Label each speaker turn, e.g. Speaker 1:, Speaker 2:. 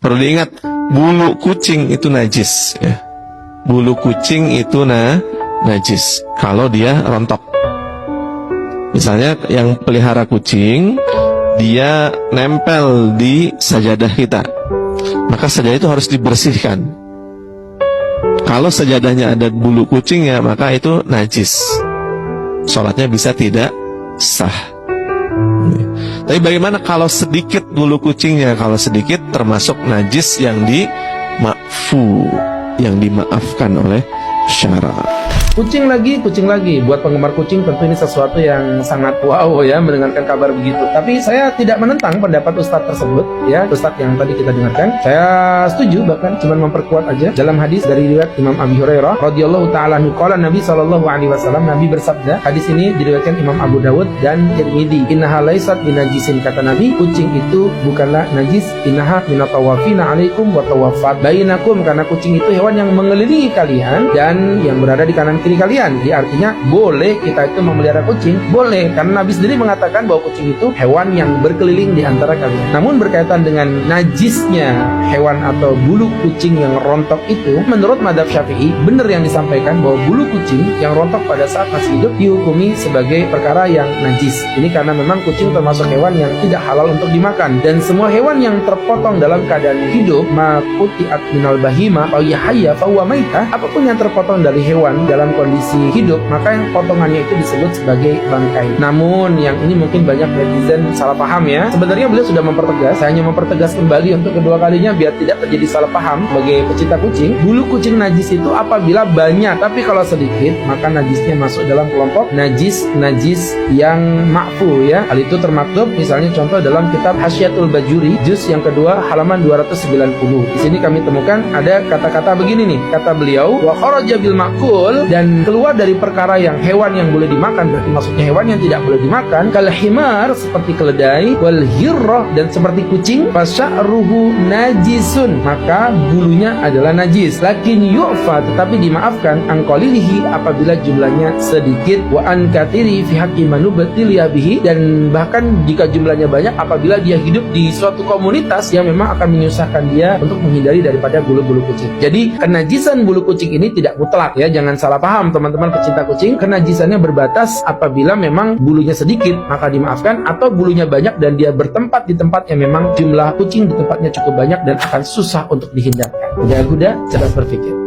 Speaker 1: Perlu diingat, bulu kucing itu najis ya. Bulu kucing itu najis kalau dia rontok. Misalnya yang pelihara kucing, dia nempel di sajadah kita, maka sajadah itu harus dibersihkan. Kalau sajadahnya ada bulu kucingnya, maka itu najis. Sholatnya bisa tidak sah. Tapi bagaimana kalau sedikit bulu kucingnya? Kalau sedikit termasuk najis yang dima'fu, yang dimaafkan oleh syara.
Speaker 2: Kucing lagi. Buat penggemar kucing tentu ini sesuatu yang sangat wow ya, mendengarkan kabar begitu. Tapi saya tidak menentang pendapat Ustadz tersebut ya, Ustadz yang tadi kita dengarkan. Saya setuju, bahkan cuma memperkuat aja. Dalam hadis dari riwayat Imam Abi Hurairah radhiyallahu taala anhu, qala Nabi sallallahu alaihi wasallam, Nabi bersabda, hadis ini diriwayatkan Imam Abu Dawud dan Tirmidzi, innaha laysat binajisin, kata Nabi, kucing itu bukanlah najis, innaha minatawafina alaikum wa tawafat bainakum, karena kucing itu hewan yang mengelilingi kalian dan yang berada di kanan kiri kalian. Jadi artinya boleh kita itu memelihara kucing, boleh, karena Nabi sendiri mengatakan bahwa kucing itu hewan yang berkeliling di antara kalian. Namun berkaitan dengan najisnya hewan atau bulu kucing yang rontok itu, menurut mazhab Syafi'i, benar yang disampaikan bahwa bulu kucing yang rontok pada saat masih hidup dihukumi sebagai perkara yang najis. Ini karena memang kucing termasuk hewan yang tidak halal untuk dimakan, dan semua hewan yang terpotong dalam keadaan hidup, ma quti'at minal bahima aw yahya fa huwa maitah, apapun yang terpotong dari hewan dalam kondisi hidup, maka yang potongannya itu disebut sebagai bangkai. Namun yang ini mungkin banyak netizen salah paham ya. Sebenarnya beliau sudah mempertegas, saya hanya mempertegas kembali untuk kedua kalinya biar tidak terjadi salah paham sebagai pecinta kucing. Bulu kucing najis itu apabila banyak, tapi kalau sedikit maka najisnya masuk dalam kelompok najis yang ma'fu ya. Hal itu termaktub misalnya contoh dalam kitab Hasyiatul Bajuri juz yang kedua halaman 290. Di sini kami temukan ada kata-kata begini nih, kata beliau, wa kharaja bil ma'kul, dan keluar dari perkara yang hewan yang boleh dimakan, berarti maksudnya hewan yang tidak boleh dimakan, kal himar, seperti keledai, wal hirrah, dan seperti kucing, fasya'ruhu najisun, maka bulunya adalah najis, lakin yu'fa, tetapi dimaafkan, angkolilihi, apabila jumlahnya sedikit, wa an katiri fi haqqi manubtiliya bihi, dan bahkan jika jumlahnya banyak apabila dia hidup di suatu komunitas yang memang akan menyusahkan dia untuk menghindari daripada bulu-bulu kucing. Jadi kenajisan bulu kucing ini tidak mutlak ya, jangan salah paham teman-teman pecinta kucing. Kenajisannya berbatas apabila memang bulunya sedikit maka dimaafkan, atau bulunya banyak dan dia bertempat di tempat yang memang jumlah kucing di tempatnya cukup banyak dan akan susah untuk dihindarkan. Kuda-kuda cerdas berpikir.